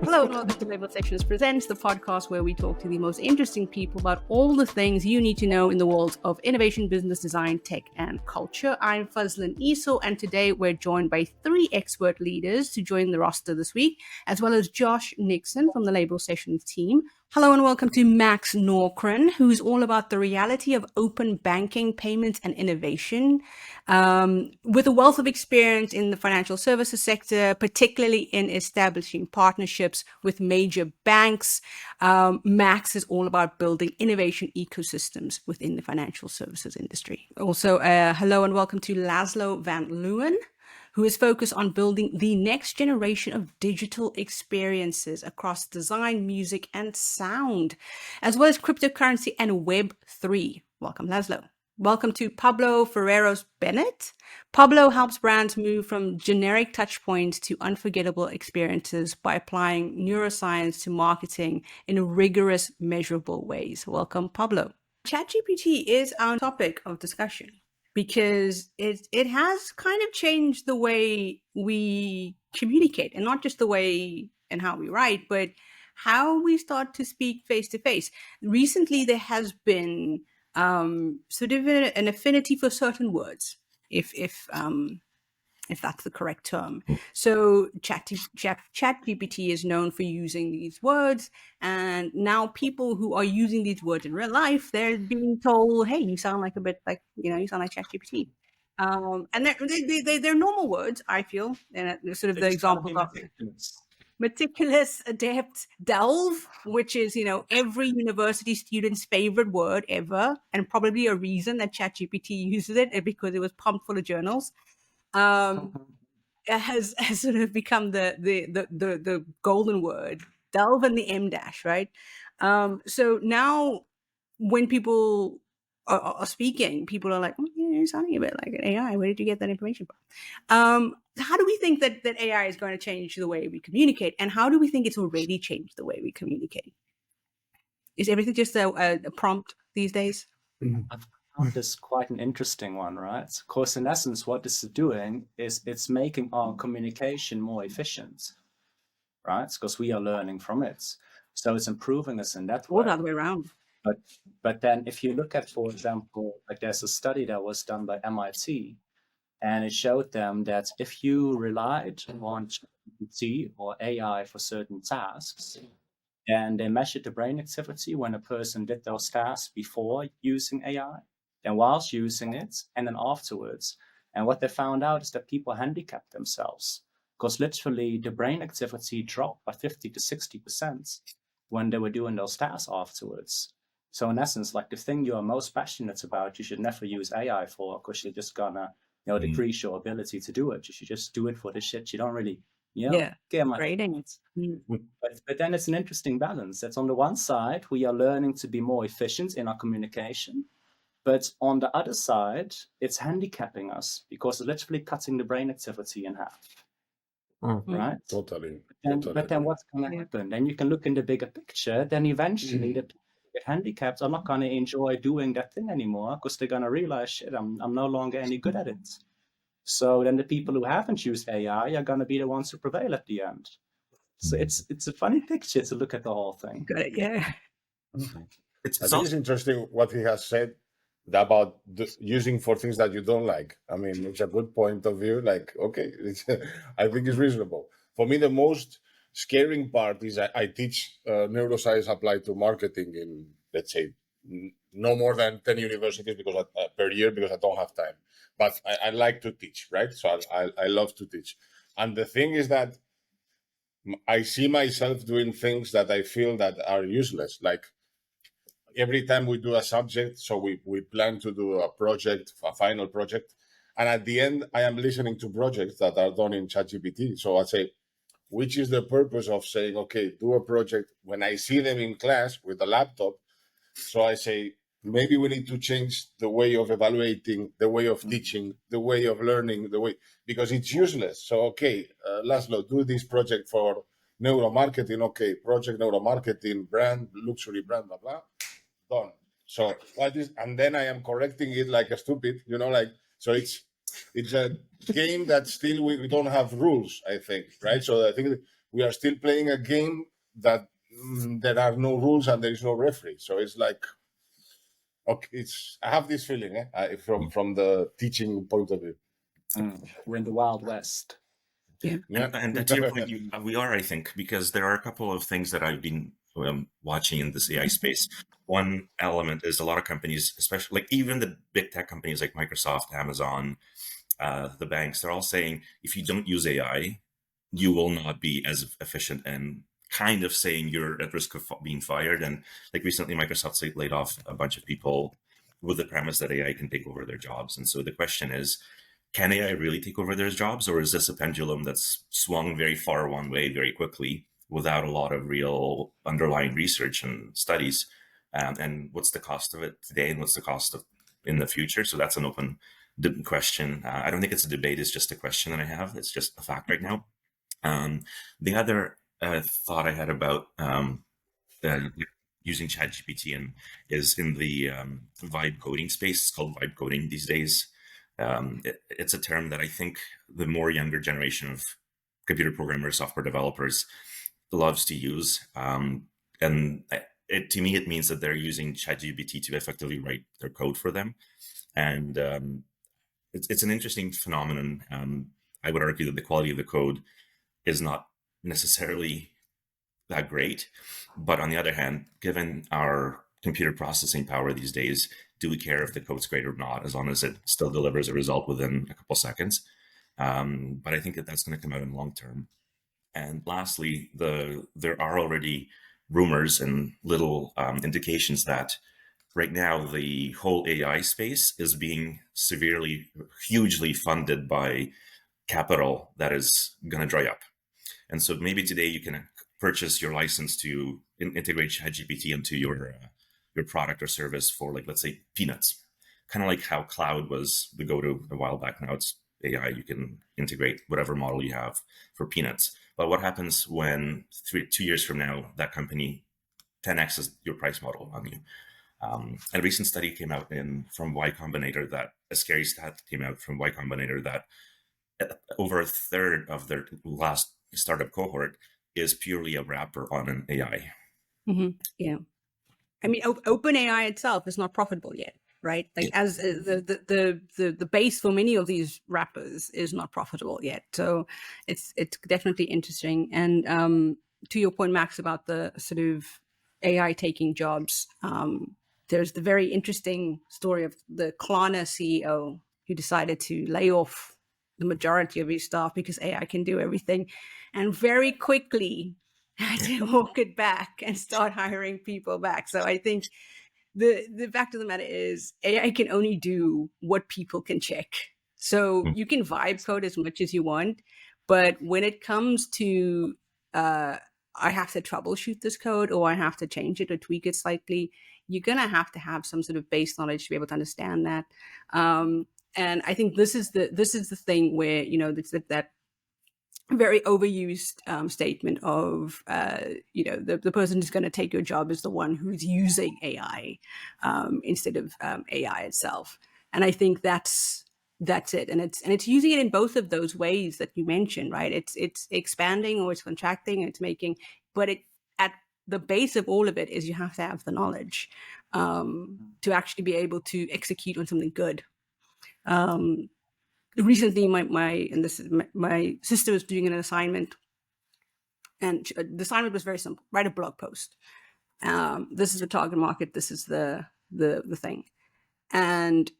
Hello and welcome to Label Sections Presents, the podcast where we talk to the most interesting people about all the things you need to know in the world of innovation, business design, tech, and culture. I'm Fuzlin Esau, and today we're joined by three expert leaders to join the roster this week, as well as Josh Nixon from the Label Sessions team. Hello and welcome to Max Nokhrin, who's all about the reality of open banking, payments, and innovation. With a wealth of experience in the financial services sector, particularly in establishing partnerships with major banks, Max is all about building innovation ecosystems within the financial services industry. Also, hello and welcome to Laszlo van Leeuwen, who is focused on building the next generation of digital experiences across design, music, and sound, as well as cryptocurrency and Web3. Welcome, Laszlo. Welcome to Pablo Ferreiros Bennett. Pablo helps brands move from generic touchpoints to unforgettable experiences by applying neuroscience to marketing in rigorous, measurable ways. Welcome, Pablo. ChatGPT is our topic of discussion because it has kind of changed the way we communicate, and not just the way and how we write, but how we start to speak face to face. Recently, there has been sort of an affinity for certain words, if that's the correct term. So ChatGPT is known for using these words, and now people who are using these words in real life, they're being told, "Hey, you sound like a bit like you sound like ChatGPT." And they're normal words, I feel, and sort of the examples are meticulous, adept, delve, which is, every university student's favorite word ever, and probably a reason that ChatGPT uses it because it was pumped full of journals. It has sort of become the golden word, delve and the M dash, right? So now when people are speaking, people are like, you're sounding a bit like an AI. Where did you get that information from? How do we think that AI is going to change the way we communicate? And how do we think it's already changed the way we communicate? Is everything just a prompt these days? I've found this quite an interesting one, right? Of course, in essence, what this is doing is it's making our communication more efficient, right? Because we are learning from it. So it's improving us in that way. Or the other way around. But then if you look at, for example, like there's a study that was done by MIT, and it showed them that if you relied on GPT or AI for certain tasks, and they measured the brain activity when a person did those tasks before using AI, then whilst using it, and then afterwards. And what they found out is that people handicapped themselves because literally the brain activity dropped by 50 to 60% when they were doing those tasks afterwards. So in essence, like the thing you are most passionate about, you should never use AI for because you're just gonna, decrease your ability to do it. You should just do it for the shit you don't really, care much. Grading. But then it's an interesting balance. That's on the one side, we are learning to be more efficient in our communication. But on the other side, it's handicapping us because it's literally cutting the brain activity in half. Right? Totally. But then what's going to happen? Then you can look in the bigger picture. Then eventually the people who get handicapped are not going to enjoy doing that thing anymore because they're going to realize, shit, I'm no longer any good at it. So then the people who haven't used AI are going to be the ones who prevail at the end. So it's a funny picture to look at the whole thing. Yeah. I think it's interesting what he has said about using for things that you don't like. I mean, it's a good point of view. Like, okay, I think it's reasonable. For me, the most scaring part is I teach neuroscience applied to marketing in, let's say, no more than 10 universities because per year because I don't have time. But I like to teach, right? So I love to teach. And the thing is that I see myself doing things that I feel that are useless. Like every time we do a subject, so we plan to do a project, a final project. And at the end, I am listening to projects that are done in ChatGPT. So I say, which is the purpose of saying, okay, do a project when I see them in class with a laptop. So I say, maybe we need to change the way of evaluating, the way of teaching, the way of learning, because it's useless. So, okay, Laszlo, do this project for neuromarketing. Okay, project neuromarketing, brand, luxury brand, blah, blah, done. So what is, and then I am correcting it like a stupid, so it's a game that still we don't have rules, I think, right? So I think we are still playing a game that there are no rules and there is no referee. So it's like, okay, I have this feeling from the teaching point of view. We're in the Wild West. Yeah. And to your point, we are, I think, because there are a couple of things that I've been watching in this AI space. One element is a lot of companies, especially like even the big tech companies like Microsoft, Amazon, the banks, they're all saying, if you don't use AI, you will not be as efficient, and kind of saying you're at risk of being fired. And like recently, Microsoft laid off a bunch of people with the premise that AI can take over their jobs. And so the question is, can AI really take over their jobs, or is this a pendulum that's swung very far one way very quickly without a lot of real underlying research and studies? And what's the cost of it today, and what's the cost of in the future? So that's an open question. I don't think it's a debate; it's just a question that I have. It's just a fact right now. The other thought I had about using ChatGPT is in the vibe coding space. It's called vibe coding these days. It's a term that I think the more younger generation of computer programmers, software developers loves to use. And to me, it means that they're using ChatGPT to effectively write their code for them. And it's an interesting phenomenon. I would argue that the quality of the code is not necessarily that great. But on the other hand, given our computer processing power these days, do we care if the code's great or not, as long as it still delivers a result within a couple seconds? But I think that's going to come out in the long term. And lastly, there are already rumors and little indications that right now the whole AI space is being hugely funded by capital that is going to dry up. And so maybe today you can purchase your license to integrate ChatGPT into your product or service for, like, let's say, peanuts. Kind of like how cloud was the go-to a while back. Now it's AI. You can integrate whatever model you have for peanuts. But what happens when 2 years from now, that company 10x's your price model on you? A recent study came out from Y Combinator, that a scary stat came out from Y Combinator that over a third of their last startup cohort is purely a wrapper on an AI. Mm-hmm. Yeah. I mean, OpenAI itself is not profitable yet, right? Like, as the base for many of these wrappers is not profitable yet. So it's definitely interesting. And to your point, Max, about the sort of AI taking jobs, there's the very interesting story of the Klarna CEO who decided to lay off the majority of his staff because AI can do everything, and very quickly had to walk it back and start hiring people back. So I think the fact of the matter is AI can only do what people can check. So you can vibe code as much as you want, but when it comes to I have to troubleshoot this code, or I have to change it or tweak it slightly, you're gonna have to have some sort of base knowledge to be able to understand that. And I think this is the thing where, you know, that very overused statement of you know, the person who's going to take your job is the one who's using AI instead of AI itself. And I think that's it. And it's using it in both of those ways that you mentioned, right? It's expanding or it's contracting, it's making, but it at the base of all of it is you have to have the knowledge to actually be able to execute on something good. Recently, my sister was doing an assignment, and the assignment was very simple: write a blog post. This is the target market. This is the thing, and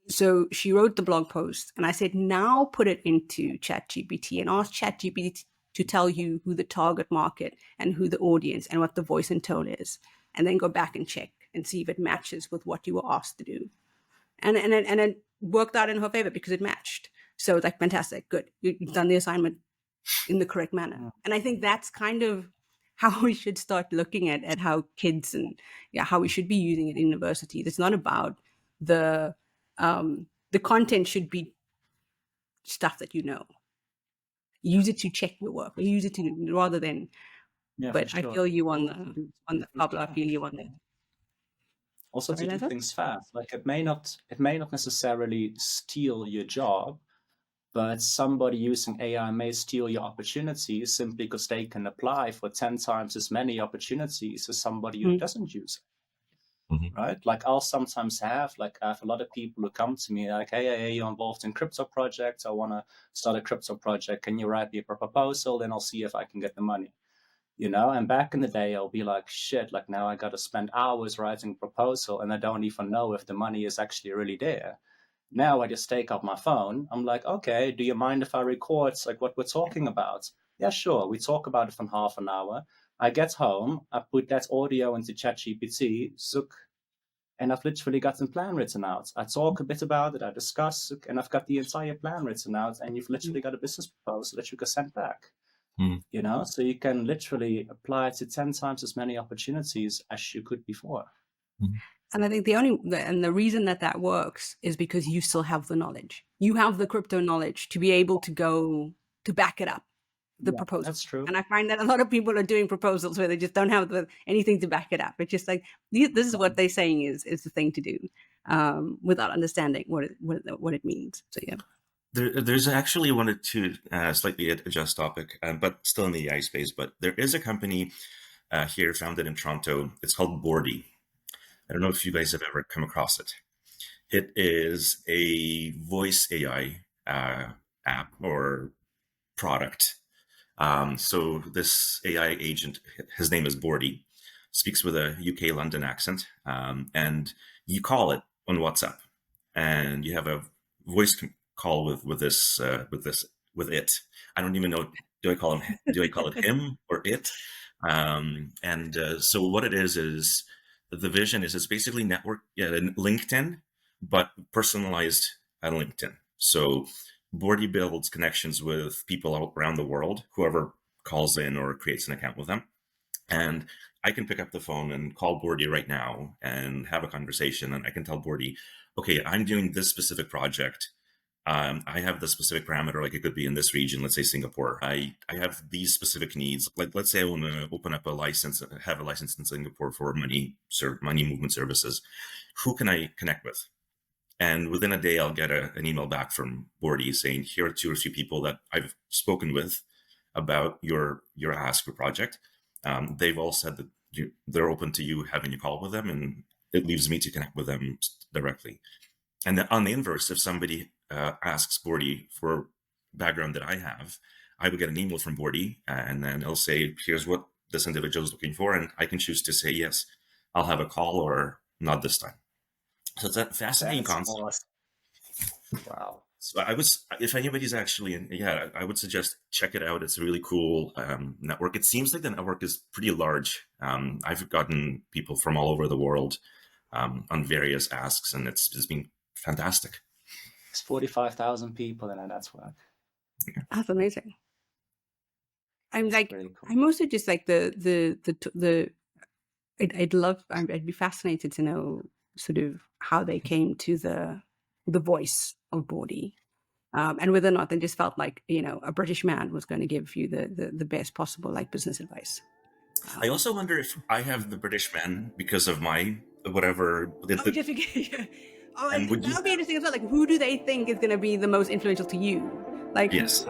so she wrote the blog post, and I said, now put it into ChatGPT and ask ChatGPT to tell you who the target market and who the audience and what the voice and tone is, and then go back and check and see if it matches with what you were asked to do. And it worked out in her favor because it matched. So it's like, fantastic, good. You've done the assignment in the correct manner. And I think that's kind of how we should start looking at how kids and how we should be using it in universities. It's not about the content should be stuff that you know. Use it to check your work. Use it to rather than. Yeah, but sure. I feel you on the Pablo. I feel you on that. Also, to do things fast, like it may not necessarily steal your job, but somebody using AI may steal your opportunities simply because they can apply for 10 times as many opportunities as somebody who doesn't use it. Mhm. Right? Like I'll sometimes have a lot of people who come to me like, hey, you're involved in crypto projects. I want to start a crypto project. Can you write me a proposal? Then I'll see if I can get the money. And back in the day, I'll be like, shit, like now I got to spend hours writing a proposal and I don't even know if the money is actually really there. Now I just take out my phone. I'm like, okay, do you mind if I record like what we're talking about? Yeah, sure. We talk about it for half an hour. I get home, I put that audio into ChatGPT, Zook, and I've literally got the plan written out. I talk a bit about it, I discuss, and I've got the entire plan written out, and you've literally got a business proposal that you can send back. So you can literally apply to 10 times as many opportunities as you could before. And I think the reason that works is because you still have the knowledge. You have the crypto knowledge to be able to go to back it up, the proposal. That's true. And I find that a lot of people are doing proposals where they just don't have anything to back it up. It's just like, this is what they're saying is the thing to do, without understanding what it means. So yeah. There's actually wanted to slightly adjust topic, but still in the AI space. But there is a company here founded in Toronto. It's called Bordy. I don't know if you guys have ever come across it. It is a voice AI app or product. So this AI agent, his name is Bordy, speaks with a UK London accent, and you call it on WhatsApp, and you have a voice call with it. I don't even know. Do I call it him or it? So what it is the vision is it's basically LinkedIn, but personalized at LinkedIn. So Bordy builds connections with people around the world, whoever calls in or creates an account with them. And I can pick up the phone and call Bordy right now and have a conversation. And I can tell Bordy, okay, I'm doing this specific project. I have the specific parameter, like it could be in this region, let's say Singapore. I have these specific needs. Like, let's say I want to open up have a license in Singapore for money movement services. Who can I connect with? And within a day, I'll get an email back from Bordy saying, here are 2 or 3 people that I've spoken with about your ask for project. They've all said that they're open to you having a call with them, and it leaves me to connect with them directly. And then on the inverse, if somebody asks Bordy for background that I have, I would get an email from Bordy, and then it'll say, here's what this individual is looking for. And I can choose to say, yes, I'll have a call, or not this time. So it's a fascinating concept. Awesome. Wow. So if anybody's actually I would suggest check it out. It's a really cool network. It seems like the network is pretty large. I've gotten people from all over the world on various asks, and it's been fantastic. It's 45,000 people in a network. That's amazing. I'm That's like, really cool. I'm also just like I'd be fascinated to know sort of how they came to the voice of Bordy, and whether or not they just felt like, a British man was going to give you the best possible like business advice. I also wonder if I have the British man because of my whatever. And would be interesting as well. Like, who do they think is going to be the most influential to you? Like, yes.